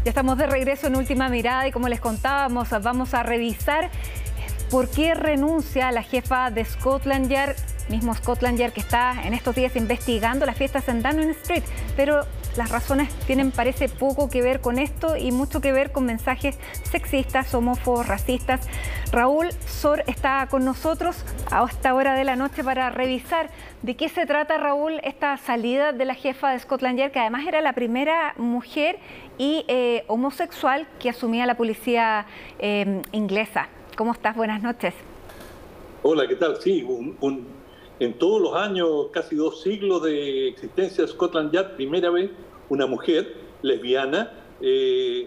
Ya estamos de regreso en Última Mirada y como les contábamos, vamos a revisar por qué renuncia la jefa de Scotland Yard, mismo Scotland Yard que está en estos días investigando las fiestas en Downing Street, pero las razones tienen, parece, poco que ver con esto y mucho que ver con mensajes sexistas, homófobos, racistas. Raúl Sor está con nosotros a esta hora de la noche para revisar de qué se trata, Raúl, esta salida de la jefa de Scotland Yard, que además era la primera mujer y homosexual que asumía la policía inglesa. ¿Cómo estás? Buenas noches. Hola, ¿qué tal? Sí, en todos los años, casi 2 siglos de existencia de Scotland Yard, primera vez una mujer lesbiana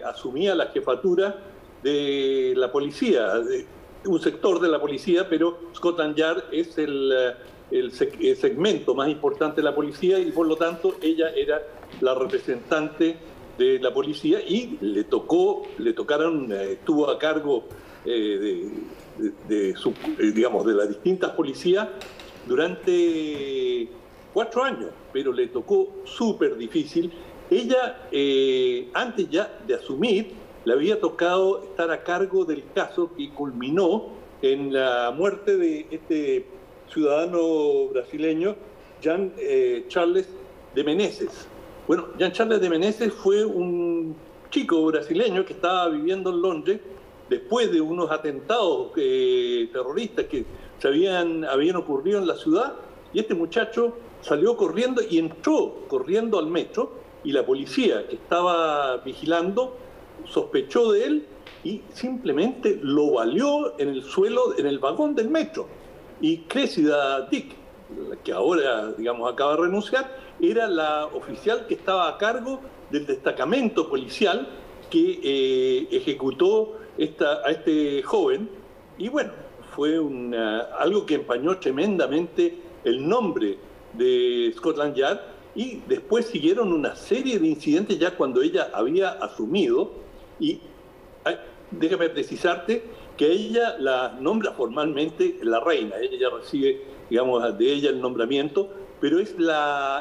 asumía la jefatura de la policía, de un sector de la policía, pero Scotland Yard es el segmento más importante de la policía y por lo tanto ella era la representante de la policía y estuvo a cargo digamos, de las distintas policías durante 4 años, pero le tocó súper difícil. Ella, antes ya de asumir, le había tocado estar a cargo del caso que culminó en la muerte de este ciudadano brasileño, Jean Charles de Menezes. Bueno, Jean Charles de Menezes fue un chico brasileño que estaba viviendo en Londres después de unos atentados terroristas que habían ocurrido en la ciudad, y este muchacho salió corriendo y entró corriendo al metro, y la policía que estaba vigilando sospechó de él y simplemente lo baleó en el suelo, en el vagón del metro. Y Cressida Dick, que ahora, digamos, acaba de renunciar, era la oficial que estaba a cargo del destacamento policial que ejecutó a este joven. Y bueno, fue algo que empañó tremendamente el nombre de Scotland Yard, y después siguieron una serie de incidentes ya cuando ella había asumido. Y déjame precisarte que ella la nombra formalmente la reina, ella recibe, digamos, de ella el nombramiento, pero es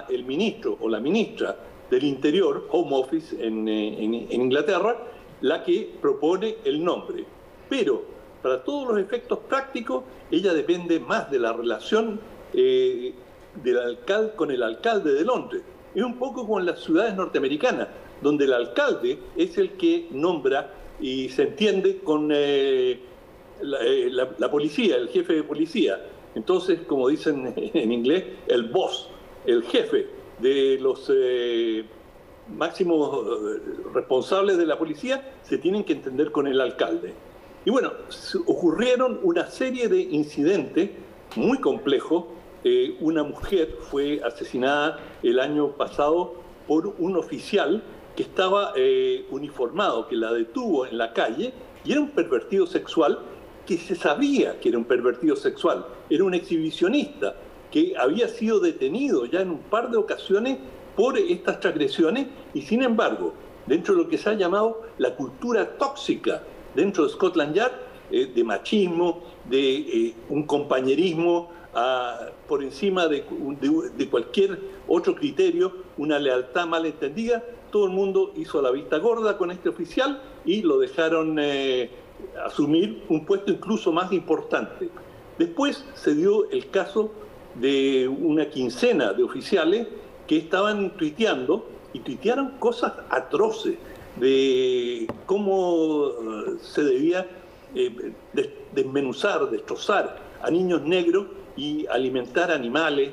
el ministro o la ministra del Interior, Home Office en Inglaterra, la que propone el nombre. Pero para todos los efectos prácticos, ella depende más de la relación del alcalde con el alcalde de Londres. Es un poco como en las ciudades norteamericanas, donde el alcalde es el que nombra y se entiende con la policía, el jefe de policía. Entonces, como dicen en inglés, el boss, el jefe de los máximos responsables de la policía, se tienen que entender con el alcalde. Y bueno, ocurrieron una serie de incidentes muy complejos. Una mujer fue asesinada el año pasado por un oficial que estaba uniformado, que la detuvo en la calle, y era un pervertido sexual que se sabía que era un pervertido sexual. Era un exhibicionista que había sido detenido ya en un par de ocasiones por estas transgresiones, y sin embargo, dentro de lo que se ha llamado la cultura tóxica dentro de Scotland Yard, de machismo, de un compañerismo por encima de cualquier otro criterio, una lealtad malentendida, todo el mundo hizo la vista gorda con este oficial y lo dejaron asumir un puesto incluso más importante. Después se dio el caso de una quincena de oficiales que estaban tuiteando, y tuitearon cosas atroces de cómo se debía desmenuzar, destrozar a niños negros y alimentar animales,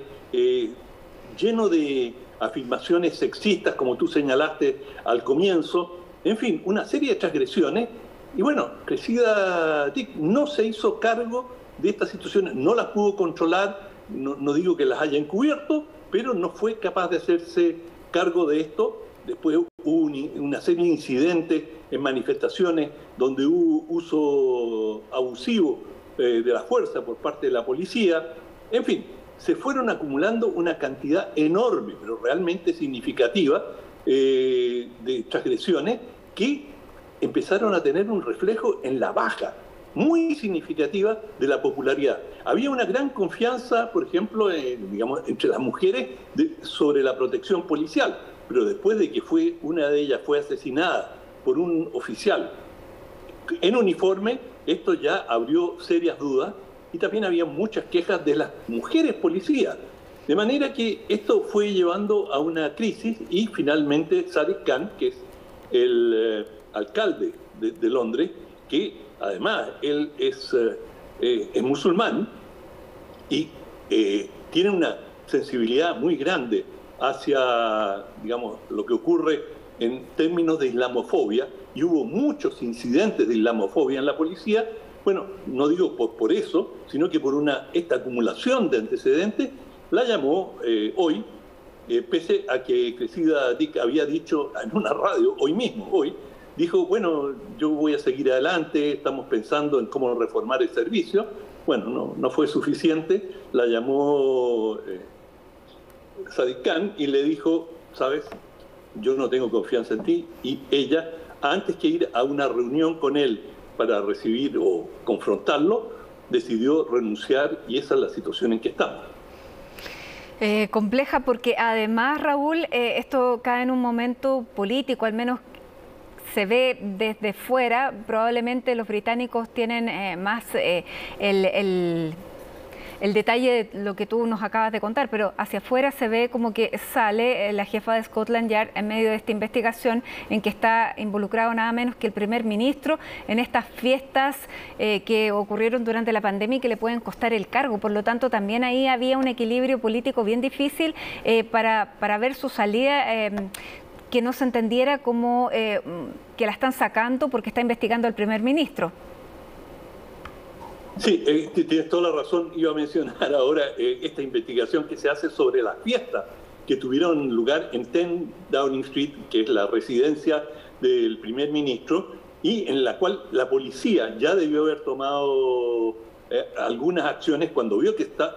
lleno de afirmaciones sexistas, como tú señalaste al comienzo. En fin, una serie de transgresiones. Y bueno, Cressida Dick no se hizo cargo de estas situaciones, no las pudo controlar, no digo que las haya encubierto, pero no fue capaz de hacerse cargo de esto. Después hubo una serie de incidentes en manifestaciones donde hubo uso abusivo de la fuerza por parte de la policía. En fin, se fueron acumulando una cantidad enorme, pero realmente significativa, de transgresiones que empezaron a tener un reflejo en la baja muy significativa de la popularidad. Había una gran confianza, por ejemplo, digamos, entre las mujeres sobre la protección policial, pero después de que una de ellas fue asesinada por un oficial en uniforme, esto ya abrió serias dudas y también había muchas quejas de las mujeres policías. De manera que esto fue llevando a una crisis y finalmente Sadiq Khan, que es el alcalde de Londres, que además él es musulmán y tiene una sensibilidad muy grande hacia, digamos, lo que ocurre en términos de islamofobia, y hubo muchos incidentes de islamofobia en la policía. Bueno, no digo por eso, sino que por esta acumulación de antecedentes, la llamó hoy, pese a que Cressida Dick había dicho en una radio, hoy, dijo, bueno, yo voy a seguir adelante, estamos pensando en cómo reformar el servicio. Bueno, no fue suficiente, la llamó Sadiq Khan y le dijo, sabes, yo no tengo confianza en ti, y ella, antes que ir a una reunión con él para recibir o confrontarlo, decidió renunciar, y esa es la situación en que estamos. Compleja porque además, Raúl, esto cae en un momento político, al menos se ve desde fuera. Probablemente los británicos tienen más el detalle de lo que tú nos acabas de contar, pero hacia afuera se ve como que sale la jefa de Scotland Yard en medio de esta investigación en que está involucrado nada menos que el primer ministro en estas fiestas que ocurrieron durante la pandemia y que le pueden costar el cargo. Por lo tanto, también ahí había un equilibrio político bien difícil para ver su salida, que no se entendiera como que la están sacando porque está investigando al primer ministro. Sí, tienes toda la razón. Iba a mencionar ahora esta investigación que se hace sobre las fiestas que tuvieron lugar en 10 Downing Street, que es la residencia del primer ministro, y en la cual la policía ya debió haber tomado algunas acciones cuando vio que está,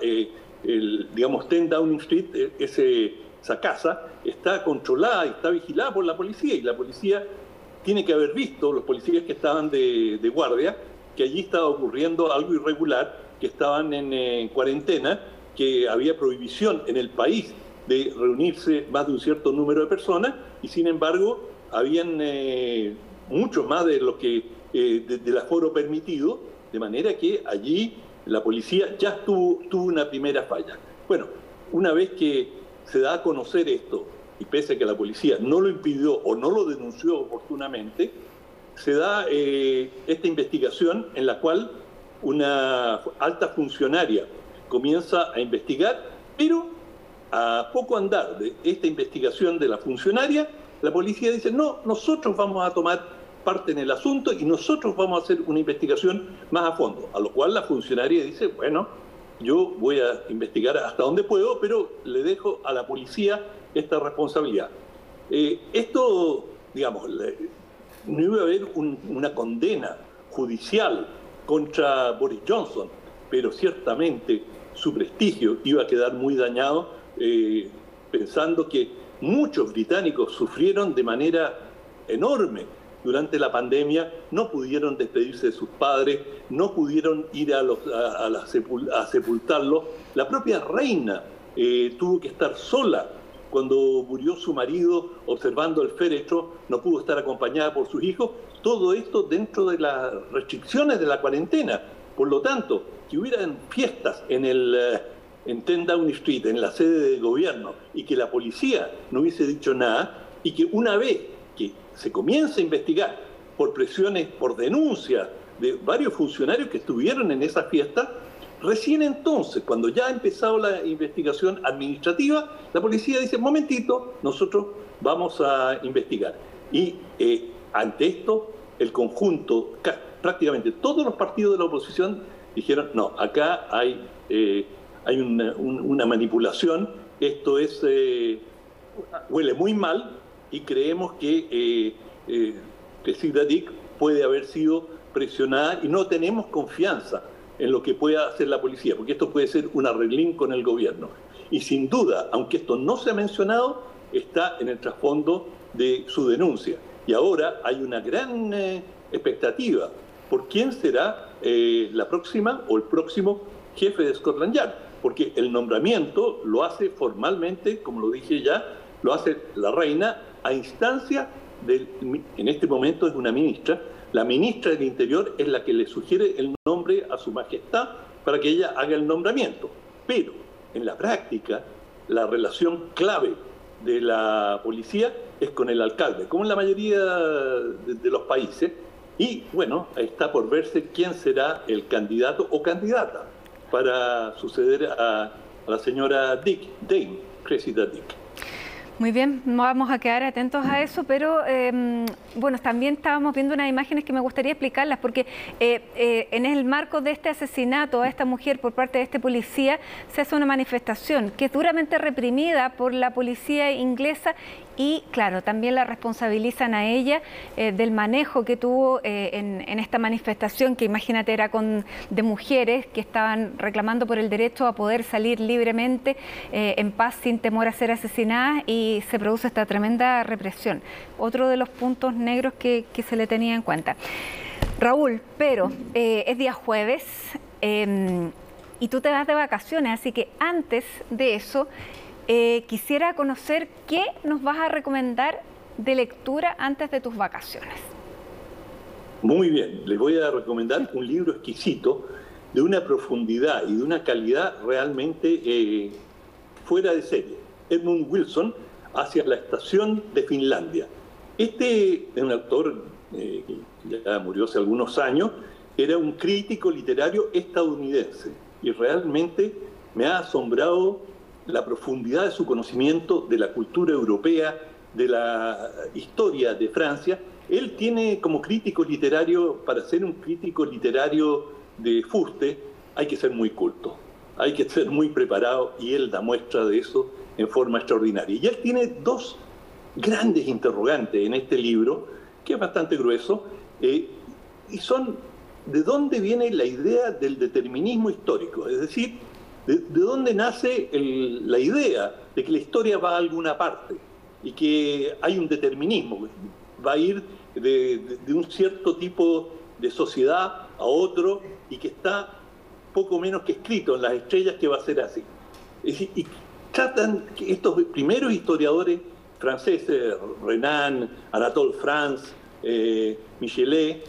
digamos, 10 Downing Street, esa casa, está controlada y está vigilada por la policía, y la policía tiene que haber visto, los policías que estaban de guardia, que allí estaba ocurriendo algo irregular, que estaban en cuarentena, que había prohibición en el país de reunirse más de un cierto número de personas, y sin embargo habían mucho más de lo que del aforo permitido, de manera que allí la policía ya tuvo una primera falla. Bueno, una vez que se da a conocer esto, y pese a que la policía no lo impidió o no lo denunció oportunamente, se da esta investigación en la cual una alta funcionaria comienza a investigar, pero a poco andar de esta investigación de la funcionaria, la policía dice, no, nosotros vamos a tomar parte en el asunto y nosotros vamos a hacer una investigación más a fondo. A lo cual la funcionaria dice, bueno, yo voy a investigar hasta donde puedo, pero le dejo a la policía esta responsabilidad. Esto, digamos, no iba a haber una condena judicial contra Boris Johnson, pero ciertamente su prestigio iba a quedar muy dañado, pensando que muchos británicos sufrieron de manera enorme durante la pandemia, no pudieron despedirse de sus padres, no pudieron ir a sepultarlos. La propia reina tuvo que estar sola cuando murió su marido observando el féretro, no pudo estar acompañada por sus hijos. Todo esto dentro de las restricciones de la cuarentena. Por lo tanto, que hubieran fiestas en 10 Downing Street, en la sede del gobierno, y que la policía no hubiese dicho nada, y que una vez que se comienza a investigar por presiones, por denuncias de varios funcionarios que estuvieron en esa fiesta, recién entonces, cuando ya ha empezado la investigación administrativa, la policía dice, momentito, nosotros vamos a investigar. Y ante esto, el conjunto, prácticamente todos los partidos de la oposición dijeron, no, acá hay una manipulación, esto huele muy mal, y creemos que Cressida Dick puede haber sido presionada y no tenemos confianza en lo que pueda hacer la policía, porque esto puede ser un arreglín con el gobierno. Y sin duda, aunque esto no se ha mencionado, está en el trasfondo de su denuncia. Y ahora hay una gran expectativa por quién será la próxima o el próximo jefe de Scotland Yard, porque el nombramiento lo hace formalmente, como lo dije ya, lo hace la reina a instancia en este momento es una ministra. La ministra del Interior es la que le sugiere el nombre a su majestad para que ella haga el nombramiento. Pero en la práctica, la relación clave de la policía es con el alcalde, como en la mayoría de los países. Y bueno, está por verse quién será el candidato o candidata para suceder a la señora Cressida Dick. Muy bien, vamos a quedar atentos a eso, pero bueno, también estábamos viendo unas imágenes que me gustaría explicarlas, porque en el marco de este asesinato a esta mujer por parte de este policía se hace una manifestación que es duramente reprimida por la policía inglesa y, claro, también la responsabilizan a ella del manejo que tuvo en esta manifestación, que imagínate era de mujeres que estaban reclamando por el derecho a poder salir libremente en paz sin temor a ser asesinadas, y se produce esta tremenda represión. Otro de los puntos negros que se le tenía en cuenta. Raúl, pero es día jueves y tú te vas de vacaciones, así que antes de eso quisiera conocer qué nos vas a recomendar de lectura antes de tus vacaciones. Muy bien, les voy a recomendar un libro exquisito, de una profundidad y de una calidad realmente fuera de serie. Edmund Wilson, Hacia la estación de Finlandia. Este es un autor que ya murió hace algunos años, era un crítico literario estadounidense y realmente me ha asombrado la profundidad de su conocimiento de la cultura europea, de la historia de Francia. Él tiene como crítico literario, para ser un crítico literario de fuste, hay que ser muy culto, hay que ser muy preparado, y él da muestra de eso en forma extraordinaria. Y él tiene dos grandes interrogantes en este libro, que es bastante grueso, y son: ¿de dónde viene la idea del determinismo histórico? Es decir, ¿de dónde nace la idea de que la historia va a alguna parte y que hay un determinismo, va a ir de un cierto tipo de sociedad a otro, y que está poco menos que escrito en las estrellas que va a ser así? Es decir, y tratan que estos primeros historiadores franceses, Renan, Anatole France, Michelet,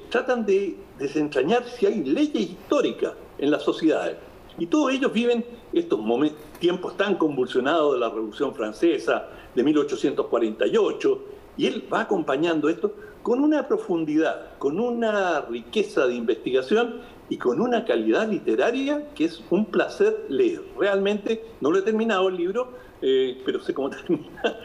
tratan de desentrañar si hay leyes históricas en las sociedades. Y todos ellos viven estos tiempos tan convulsionados de la Revolución Francesa, de 1848, y él va acompañando esto con una profundidad, con una riqueza de investigación y con una calidad literaria que es un placer leer. Realmente, no lo he terminado el libro, pero sé cómo termina.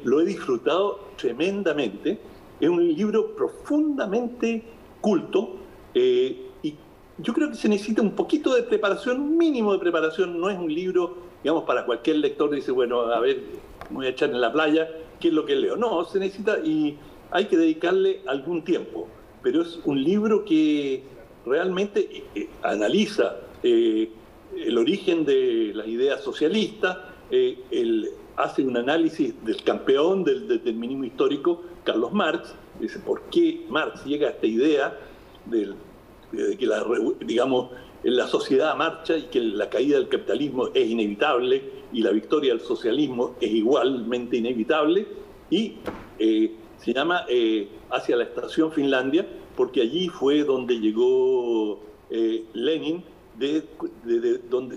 Lo he disfrutado tremendamente. Es un libro profundamente culto, y yo creo que se necesita un poquito de preparación, un mínimo de preparación. No es un libro, digamos, para cualquier lector que dice, bueno, a ver, me voy a echar en la playa, ¿qué es lo que leo? No, se necesita, y hay que dedicarle algún tiempo. Pero es un libro que realmente analiza el origen de las ideas socialistas, hace un análisis del campeón del determinismo histórico, Carlos Marx. Dice por qué Marx llega a esta idea de que la sociedad marcha y que la caída del capitalismo es inevitable y la victoria del socialismo es igualmente inevitable, y se llama Hacia la estación Finlandia, porque allí fue donde llegó Lenin,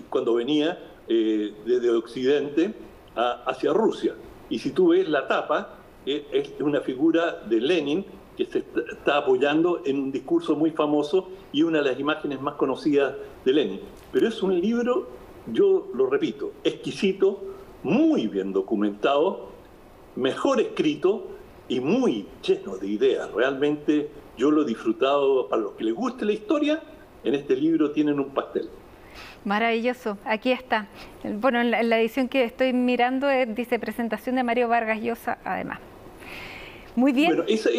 cuando venía desde Occidente hacia Rusia. Y si tú ves la tapa, es una figura de Lenin que se está apoyando en un discurso muy famoso y una de las imágenes más conocidas de Lenin. Pero es un libro, yo lo repito, exquisito, muy bien documentado, mejor escrito y muy lleno de ideas. Realmente yo lo he disfrutado. Para los que les guste la historia, en este libro tienen un pastel. Maravilloso, aquí está. Bueno, en la edición que estoy mirando dice presentación de Mario Vargas Llosa, además. Muy bien. Bueno, eso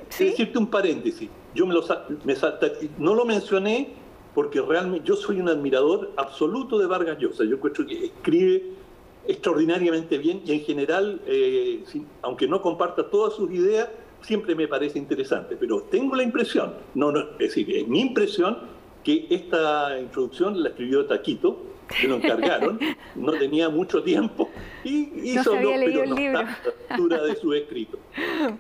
¿sí? Decirte un paréntesis. Yo no lo mencioné porque realmente yo soy un admirador absoluto de Vargas Llosa. Yo creo que escribe extraordinariamente bien y en general, aunque no comparta todas sus ideas, siempre me parece interesante. Pero tengo la impresión, es decir, es mi impresión, que esta introducción la escribió Taquito se lo encargaron, no tenía mucho tiempo y hizo no leído el pero libro. la lectura de su escrito.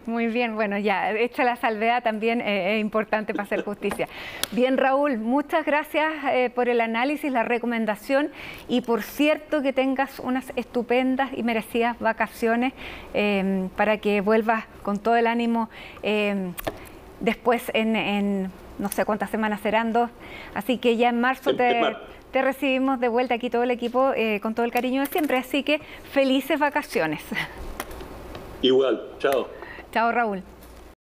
Muy bien, bueno, ya, hecha la salvedad también es importante para hacer justicia. Bien, Raúl, muchas gracias por el análisis, la recomendación y por cierto que tengas unas estupendas y merecidas vacaciones para que vuelvas con todo el ánimo después en no sé cuántas semanas serán, 2, así que ya en marzo te recibimos de vuelta aquí todo el equipo con todo el cariño de siempre, así que felices vacaciones. Igual, chao. Chao, Raúl.